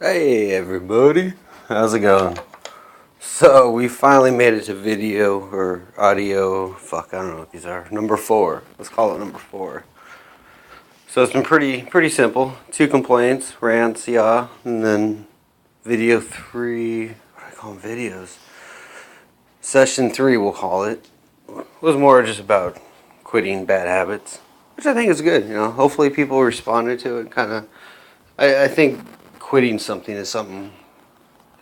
Hey everybody, how's it going? So we finally made it to video or audio. Fuck, I don't know what these are. Number 4. Let's call it number 4. So it's been pretty simple. 2 complaints, rants, yeah, and then video 3. What do I call them? Videos. Session 3, we'll call it. Was more just about quitting bad habits, which I think is good. Hopefully people responded to it. Kind of. I think quitting something is something.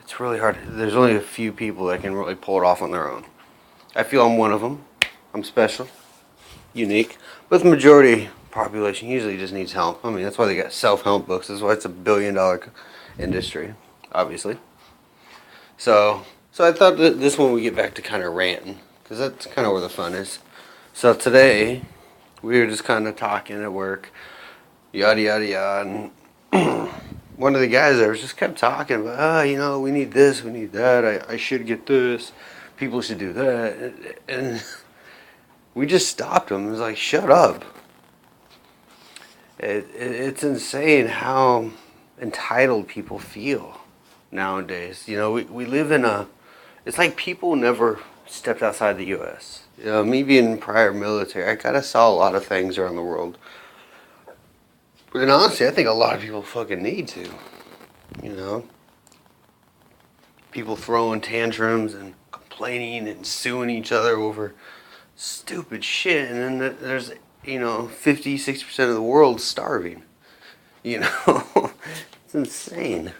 It's really hard. There's only a few people that can really pull it off on their own. I feel I'm one of them. I'm special, unique. But the majority population usually just needs help. I mean, that's why they got self-help books. That's why it's $1 billion industry, obviously. So I thought that this one we get back to kind of ranting, because that's kind of where the fun is. So today we were just kind of talking at work, yada yada yada, and one of the guys there just kept talking about, we need this, we need that, I should get this, people should do that. And we just stopped him. It was like, shut up. It's insane how entitled people feel nowadays. We live in it's like people never stepped outside the U.S. Me being prior military, I kind of saw a lot of things around the world. And honestly, I think a lot of people fucking need to. People throwing tantrums and complaining and suing each other over stupid shit. And then there's, 50, 60% of the world starving. It's insane.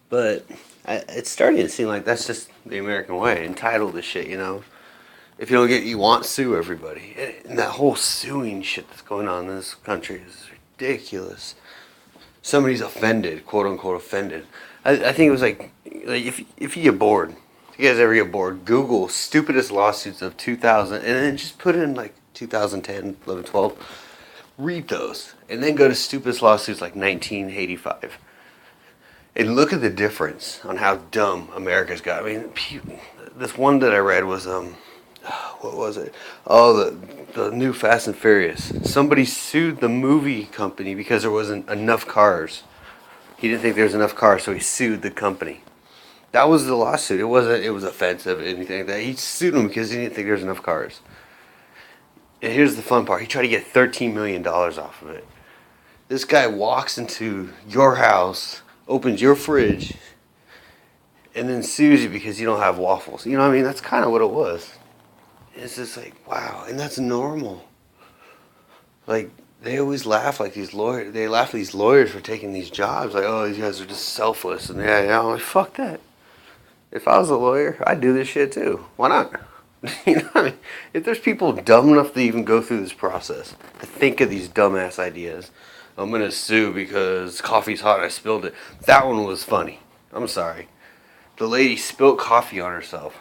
But it's starting to seem like that's just the American way. Entitled to shit, If you don't get what you want, sue everybody. And that whole suing shit that's going on in this country is ridiculous. Somebody's offended, quote unquote offended. I think it was like if you get bored, if you guys ever get bored, Google stupidest lawsuits of 2000 and then just put in like 2010, 11, 12. Read those and then go to stupidest lawsuits like 1985. And look at the difference on how dumb America's got. I mean, this one that I read was what was it? Oh, the new Fast and Furious. Somebody sued the movie company because there wasn't enough cars. He didn't think there was enough cars, so he sued the company. That was the lawsuit. It was offensive or anything like that. He sued them because he didn't think there was enough cars. And here's the fun part. He tried to get $13 million off of it. This guy walks into your house, opens your fridge, and then sues you because you don't have waffles. You know what I mean? That's kind of what it was. It's just like, wow, and that's normal. Like, they always laugh like these lawyers. They laugh at these lawyers for taking these jobs. Like, oh, these guys are just selfless. And I'm like, fuck that. If I was a lawyer, I'd do this shit too. Why not? What I mean? If there's people dumb enough to even go through this process, to think of these dumbass ideas, I'm going to sue because coffee's hot and I spilled it. That one was funny. I'm sorry. The lady spilled coffee on herself.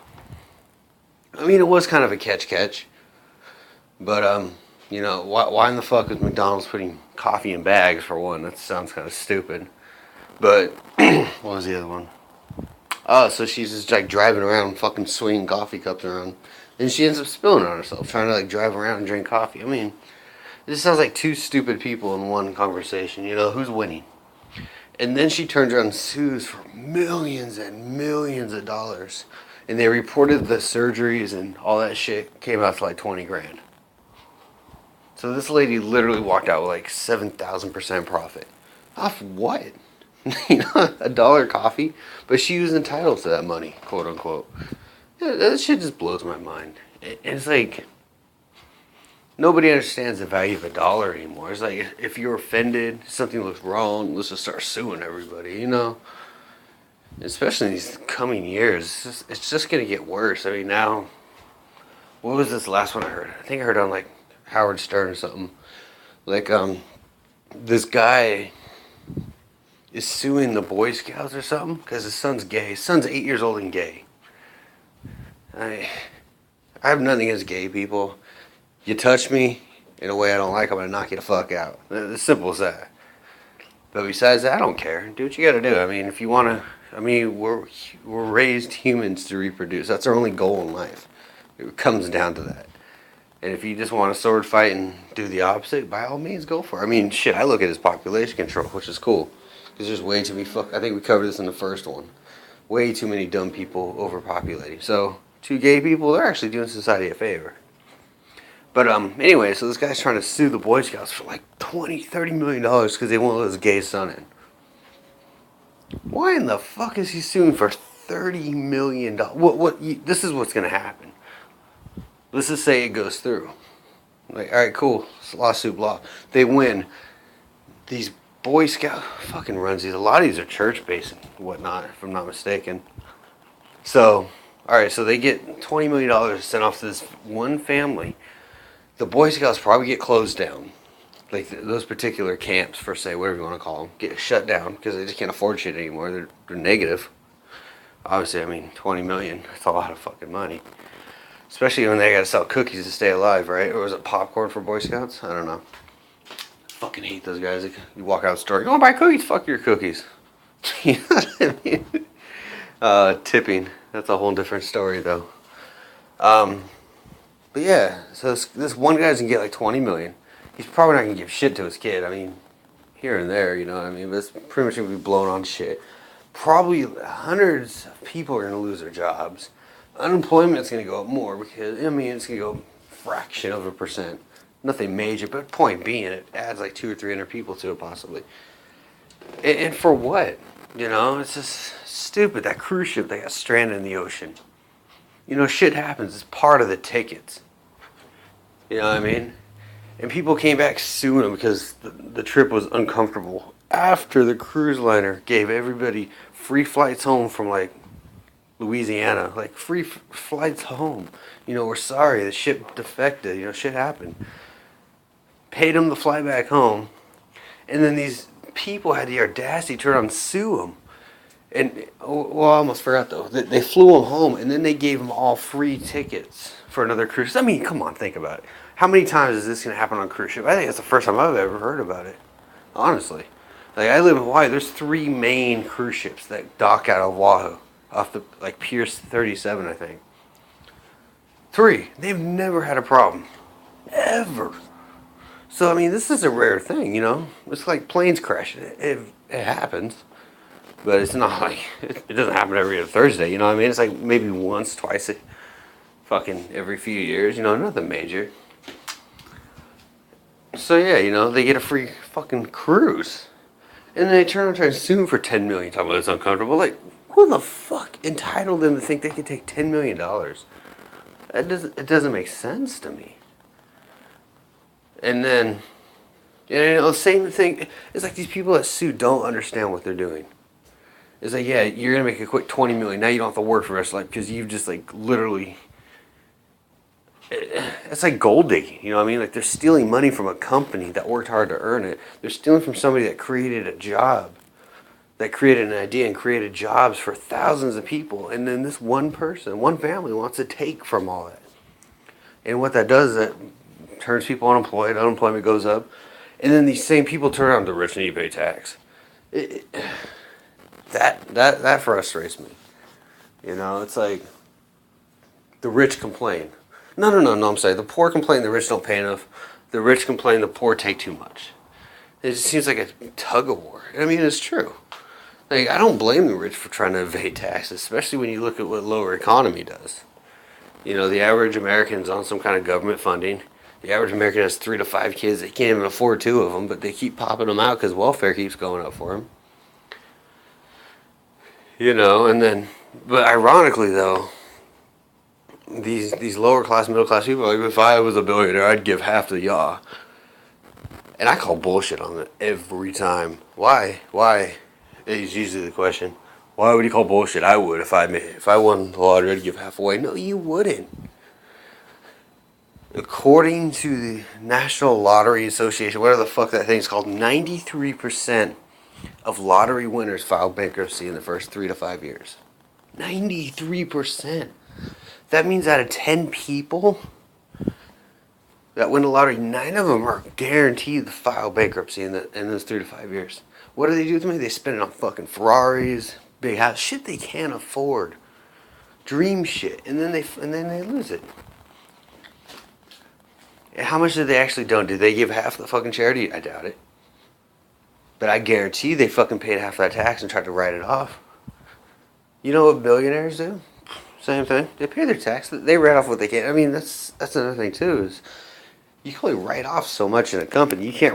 I mean, it was kind of a catch. But, why in the fuck is McDonald's putting coffee in bags, for one? That sounds kind of stupid. But, what was the other one? Oh, so she's just, like, driving around, fucking swinging coffee cups around. And she ends up spilling on herself, trying to, like, drive around and drink coffee. I mean, this sounds like 2 stupid people in one conversation. Who's winning? And then she turns around and sues for millions and millions of dollars. And they reported the surgeries and all that shit came out to like 20 grand. So this lady literally walked out with like 7,000% profit. Off what? $1 coffee? But she was entitled to that money, quote unquote. Yeah, that shit just blows my mind. It's like, nobody understands the value of $1 anymore. It's like, if you're offended, something looks wrong, let's just start suing everybody, Especially in these coming years, it's just going to get worse. I mean, now, what was this last one I heard? I think I heard on, like, Howard Stern or something. Like, this guy is suing the Boy Scouts or something because his son's gay. His son's 8 years old and gay. I have nothing against gay people. You touch me in a way I don't like, I'm going to knock you the fuck out. It's simple as that. But besides that, I don't care. Do what you got to do. I mean, if you want to... we're raised humans to reproduce. That's our only goal in life. It comes down to that. And if you just want to sword fight and do the opposite, by all means, go for it. I mean, shit, I look at it as population control, which is cool. Because there's way too many I think we covered this in the first one. Way too many dumb people overpopulating. So, two gay people, they're actually doing society a favor. But anyway, so this guy's trying to sue the Boy Scouts for like $20, $30 million because they won't let his gay son in. Why in the fuck is he suing for $30 million? This is what's going to happen. Let's just say it goes through. Like, alright, cool. It's lawsuit, blah. They win. These Boy Scout fucking runs these. A lot of these are church-based and whatnot, if I'm not mistaken. So, alright, so they get $20 million sent off to this one family. The Boy Scouts probably get closed down. Like, those particular camps, for say, whatever you want to call them, get shut down because they just can't afford shit anymore. They're negative. Obviously, I mean, $20 million, that's a lot of fucking money. Especially when they gotta sell cookies to stay alive, right? Or was it popcorn for Boy Scouts? I don't know. I fucking hate those guys. You walk out of the store, you want to buy cookies? Fuck your cookies. You know what I mean? Tipping. That's a whole different story, though. But yeah, so this one guy's gonna get like $20 million. He's probably not gonna give shit to his kid. I mean, here and there, you know what I mean? But it's pretty much gonna be blown on shit. Probably hundreds of people are gonna lose their jobs. Unemployment's going to go up more because, I mean, it's going to go fraction of a percent. Nothing major, but point being, it adds like 200 or 300 people to it possibly. And for what? You know, it's just stupid. That cruise ship that got stranded in the ocean. You know, shit happens. It's part of the tickets. You know what I mean? And people came back suing them because the trip was uncomfortable. After the cruise liner gave everybody free flights home from like Louisiana, like free flights home. You know, we're sorry, the ship defected, you know, shit happened. Paid them to fly back home. And then these people had the audacity to turn around and sue them. And, well, I almost forgot though. They flew them home and then they gave them all free tickets for another cruise. I mean, come on, think about it. How many times is this going to happen on a cruise ship? I think it's the first time I've ever heard about it. Honestly. Like, I live in Hawaii. There's 3 main cruise ships that dock out of Oahu. Off the, like, Pierce 37, I think. 3. They've never had a problem. Ever. So, I mean, this is a rare thing, you know? It's like planes crashing. It happens. But it's not like, it doesn't happen every other Thursday, you know what I mean? It's like maybe once, twice, fucking every few years, you know, nothing major. So, yeah, you know, they get a free fucking cruise. And then they turn around and try to sue them for $10 million. Talking about it's uncomfortable. Like, who the fuck entitled them to think they could take $10 million? It doesn't make sense to me. And then, you know, the same thing. It's like these people that sue don't understand what they're doing. It's like, yeah, you're gonna make a quick $20 million. Now you don't have to work for the rest of life because you've just like literally. It's like gold digging. You know what I mean? Like they're stealing money from a company that worked hard to earn it. They're stealing from somebody that created a job. That created an idea and created jobs for thousands of people. And then this one person, one family wants to take from all that. And what that does is that turns people unemployed. Unemployment goes up. And then these same people turn around, the rich need to pay tax. That frustrates me. You know, it's like the rich complain. No, I'm sorry. The poor complain the rich don't pay enough. The rich complain the poor take too much. It just seems like a tug of war. I mean, it's true. Like, I don't blame the rich for trying to evade taxes, especially when you look at what lower economy does. You know, the average American's on some kind of government funding. The average American has 3 to 5 kids. They can't even afford 2 of them, but they keep popping them out because welfare keeps going up for them. You know, and then, but ironically though, these lower class, middle class people are like, if I was a billionaire, I'd give half to y'all. And I call bullshit on it every time. Why? Is usually the question. Why would you call bullshit? I would if I won the lottery, I'd give half away. No, you wouldn't. According to the National Lottery Association, whatever the fuck that thing's called, 93% of lottery winners filed bankruptcy in the first 3 to 5 years. 93%. That means out of 10 people that win the lottery, 9 of them are guaranteed to file bankruptcy in those 3 to 5 years. What do they do with money? They spend it on fucking Ferraris, big house, shit they can't afford, dream shit, and then they lose it. And how much did they actually donate? Did they give half the fucking charity? I doubt it. But I guarantee they fucking paid half that tax and tried to write it off. You know what billionaires do? Same thing. They pay their tax. They write off what they can. I mean, that's another thing too. Is you can only write off so much in a company. You can't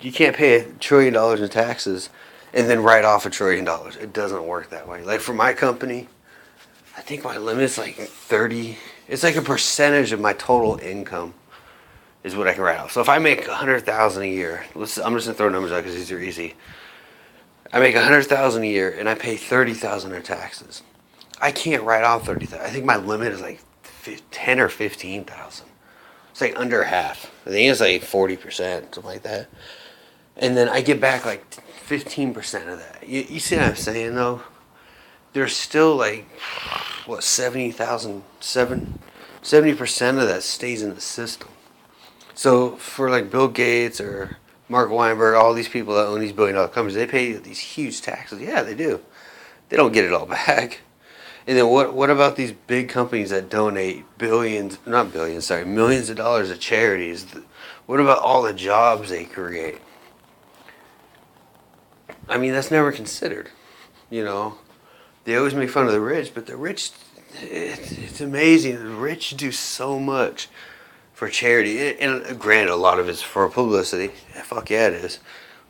you can't pay $1 trillion in taxes and then write off $1 trillion. It doesn't work that way. Like for my company, I think my limit is like 30. It's like a percentage of my total income is what I can write off. So if I make 100,000 a year, I'm just gonna throw numbers out because these are easy. I make 100,000 a year and I pay 30,000 in taxes. I can't write off 30,000. I think my limit is like 10 or 15,000. It's like under half. I think it's like 40%, something like that. And then I get back like 15% of that. You see what I'm saying though? There's still like, what, 70% of that stays in the system. So for like Bill Gates or Mark Weinberg, all these people that own these billion-dollar companies, they pay these huge taxes. Yeah, they do. They don't get it all back. And then what about these big companies that donate millions of dollars to charities? What about all the jobs they create? I mean, that's never considered. You know, they always make fun of the rich, but the rich, it's amazing. The rich do so much for charity. And granted, a lot of it's for publicity. Yeah, fuck yeah, it is.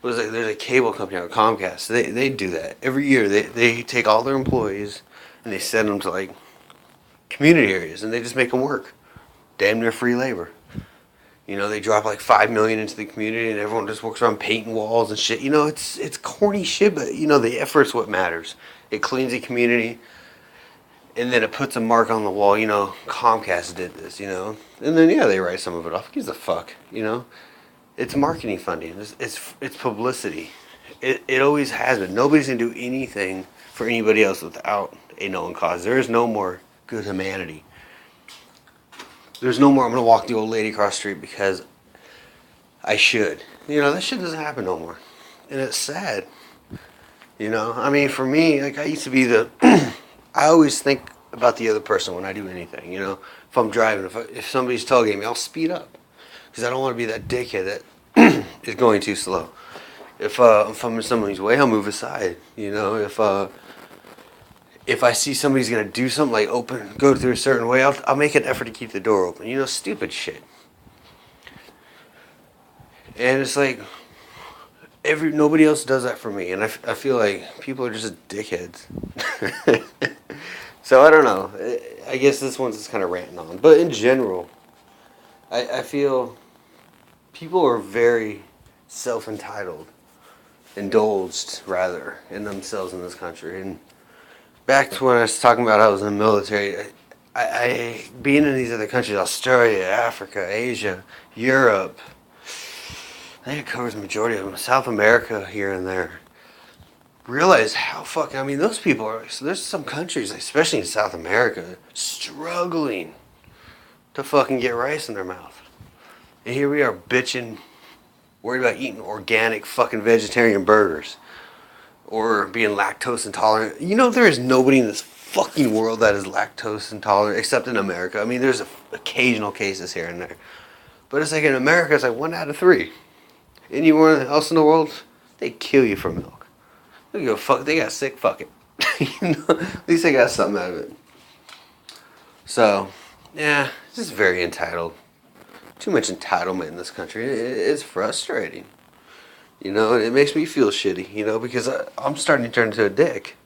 There's a cable company out, Comcast. They do that. Every year, they take all their employees and they send them to like community areas and they just make them work. Damn near free labor. You know, they drop like $5 million into the community and everyone just works around painting walls and shit. You know, it's corny shit, but you know, the effort's what matters. It cleans the community and then it puts a mark on the wall. You know, Comcast did this, you know. And then, yeah, they write some of it off. Who gives a fuck, you know? It's marketing funding. It's publicity. It always has been. Nobody's going to do anything for anybody else without a known cause. There is no more good humanity. There's no more, I'm going to walk the old lady across the street because I should. You know, that shit doesn't happen no more. And it's sad. You know, I mean, for me, like I used to be I always think about the other person when I do anything, you know. If I'm driving, if somebody's tailgating me, I'll speed up. Because I don't want to be that dickhead that is going too slow. If I'm in somebody's way, I'll move aside. You know, if I see somebody's gonna do something like go through a certain way, I'll make an effort to keep the door open. You know, stupid shit. And it's like nobody else does that for me, and I feel like people are just dickheads. So I don't know. I guess this one's just kind of ranting on, but in general, I feel people are very self-entitled, indulged rather in themselves in this country. And back to when I was talking about I was in the military, I being in these other countries, Australia, Africa, Asia, Europe, I think it covers the majority of them, South America here and there, realize how fucking, I mean, those people are, so there's some countries, especially in South America, struggling to fucking get rice in their mouth. And here we are bitching, worried about eating organic fucking vegetarian burgers. Or being lactose intolerant. You know, there is nobody in this fucking world that is lactose intolerant except in America. I mean, there's occasional cases here and there. But it's like in America, it's like 1 out of 3. Anywhere else in the world, they kill you for milk. They go fuck. They got sick. Fuck it. You know, at least they got something out of it. So, yeah, it's just very entitled. Too much entitlement in this country. It's frustrating. You know, it makes me feel shitty, you know, because I'm starting to turn into a dick.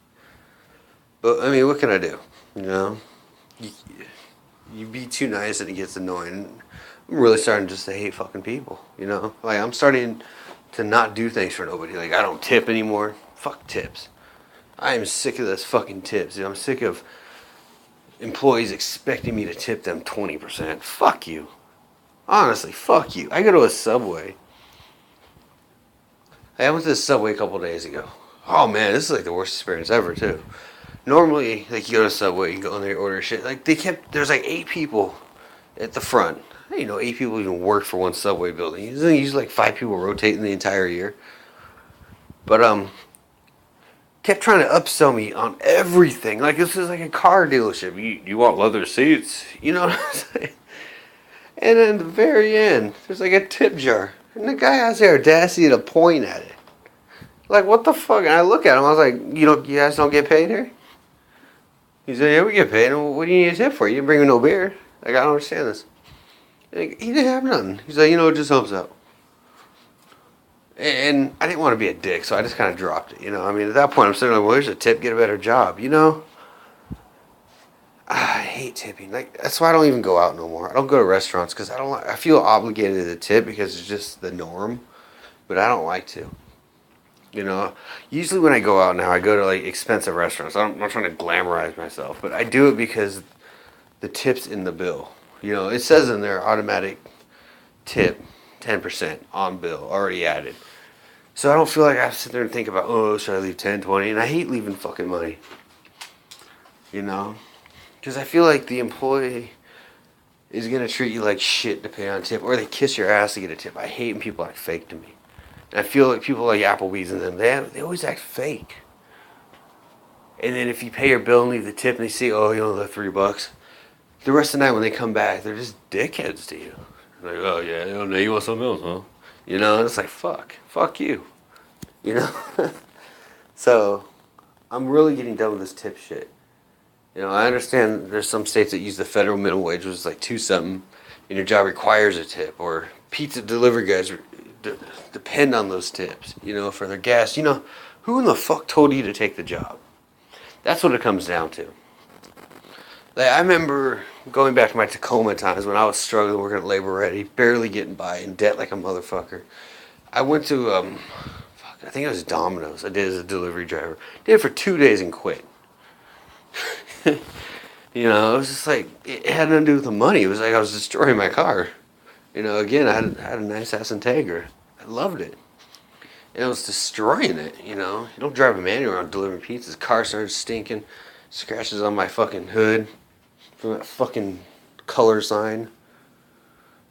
But, I mean, what can I do? You know? You be too nice and it gets annoying. I'm really starting just to hate fucking people, you know? Like, I'm starting to not do things for nobody. Like, I don't tip anymore. Fuck tips. I am sick of this fucking tips. You know, I'm sick of employees expecting me to tip them 20%. Fuck you. Honestly, fuck you. I go to a Subway. I went to the Subway a couple days ago. Oh man, this is like the worst experience ever too. Normally, like you go to Subway, you go in there, you order shit. Like there's like 8 people at the front. I didn't know 8 people even work for one Subway building. Usually like 5 people rotating the entire year. But kept trying to upsell me on everything. Like this is like a car dealership. You want leather seats? You know what I'm saying? And then at the very end, there's like a tip jar. And the guy has the audacity to point at it. Like, what the fuck? And I look at him, I was like, you guys don't get paid here? He said, yeah, we get paid. And what do you need a tip for? You didn't bring me no beer. Like, I don't understand this. And he didn't have nothing. He's like, it just helps out. And I didn't want to be a dick, so I just kind of dropped it, I mean, at that point, I'm sitting like, well, here's a tip, get a better job, I hate tipping. Like, that's why I don't even go out no more. I don't go to restaurants because I feel obligated to tip because it's just the norm, but I don't like to. Usually when I go out now, I go to like expensive restaurants. I'm not trying to glamorize myself, but I do it because the tip's in the bill. It says in there automatic tip 10% on bill already added. So I don't feel like I have to sit there and think about, oh, should I leave 10, 20? And I hate leaving fucking money. Because I feel like the employee is going to treat you like shit to pay on a tip, or they kiss your ass to get a tip. I hate when people act fake to me. And I feel like people like Applebee's and them, they always act fake. And then if you pay your bill and leave the tip and they say, oh, the $3, the rest of the night when they come back, they're just dickheads to you. Like, oh, yeah, now you want something else, huh? And it's like, fuck you. So, I'm really getting done with this tip shit. I understand there's some states that use the federal minimum wage, which is like 2-something, and your job requires a tip, or pizza delivery guys depend on those tips, for their gas. Who in the fuck told you to take the job? That's what it comes down to. Like, I remember going back to my Tacoma times when I was struggling working at Labor Ready, barely getting by, in debt like a motherfucker. I went to, I think it was Domino's. I did as a delivery driver. Did it for 2 days and quit. It was just like, it had nothing to do with the money. It was like I was destroying my car. Again, I had a nice ass Integra. I loved it. And I was destroying it, You don't drive a manual around delivering pizzas. Car started stinking. Scratches on my fucking hood from that fucking color sign.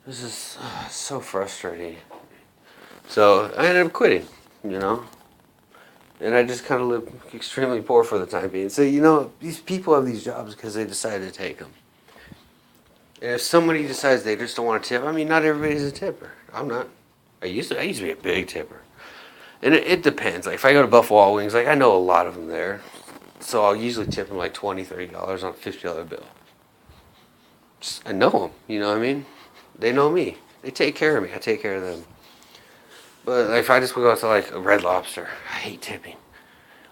This is so frustrating. So I ended up quitting, And I just kind of lived extremely poor for the time being. So, these people have these jobs because they decided to take them. And if somebody decides they just don't want to tip, I mean, not everybody's a tipper. I'm not. I used to be a big tipper. And it depends. Like, if I go to Buffalo Wild Wings, like, I know a lot of them there. So I'll usually tip them like $20, $30 on a $50 bill. I know them, you know what I mean? They know me. They take care of me. I take care of them. But like, if I just go out to like a Red Lobster, I hate tipping.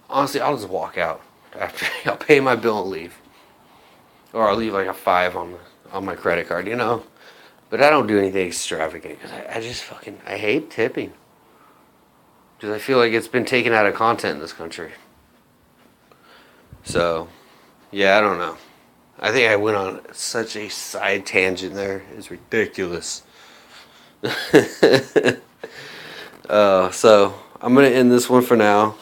Honestly, I'll just walk out after. I'll pay my bill and leave. Or I'll leave like a $5 on my credit card, But I don't do anything extravagant because I just I hate tipping. Because I feel like it's been taken out of content in this country. So, yeah, I don't know. I think I went on such a side tangent there. It's ridiculous. So, I'm going to end this one for now.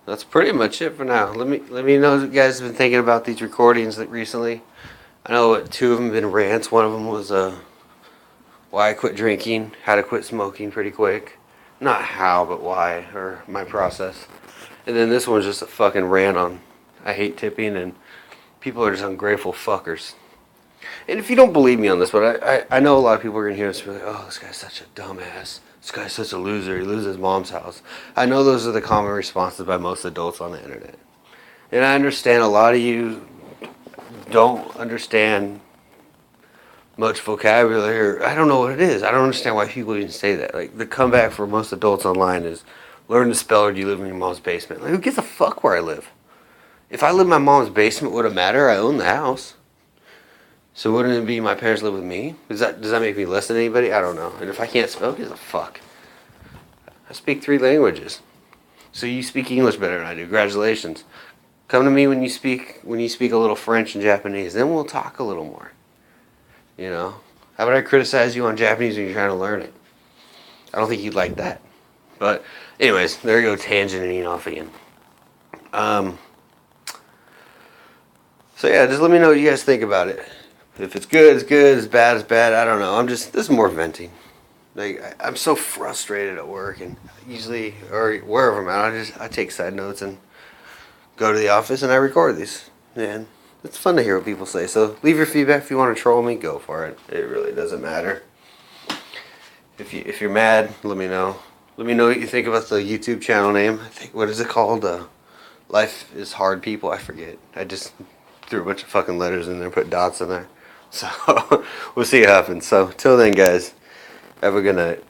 That's pretty much it for now. Let me know if you guys have been thinking about these recordings recently. I know 2 of them have been rants. One of them was why I quit drinking, how to quit smoking pretty quick. Not how, but why, or my process. And then this one's just a fucking rant on I hate tipping and people are just ungrateful fuckers. And if you don't believe me on this, but I know a lot of people are going to hear this and be like, oh, this guy's such a dumbass. This guy's such a loser. He loses his mom's house. I know those are the common responses by most adults on the internet. And I understand a lot of you don't understand much vocabulary, or I don't know what it is. I don't understand why people even say that. Like, the comeback for most adults online is learn to spell, or do you live in your mom's basement? Like, who gives a fuck where I live? If I live in my mom's basement, would it matter? I own the house. So wouldn't it be my parents live with me? Does that make me less than anybody? I don't know. And if I can't spell, who gives a fuck? I speak 3 languages. So you speak English better than I do. Congratulations. Come to me when you speak a little French and Japanese. Then we'll talk a little more. How about I criticize you on Japanese when you're trying to learn it? I don't think you'd like that. But anyways, there you go, tangenting off again. So yeah, just let me know what you guys think about it. If it's good, it's good. If it's bad, it's bad. I don't know. This is more venting. Like, I'm so frustrated at work, and usually, or wherever I'm at, I take side notes and go to the office and I record these. And it's fun to hear what people say. So leave your feedback. If you want to troll me, go for it. It really doesn't matter. If you're mad, let me know. Let me know what you think about the YouTube channel name. I think, what is it called? Life is Hard People. I forget. I just threw a bunch of fucking letters in there, put dots in there. So we'll see what happens. So till then, guys, have a good night.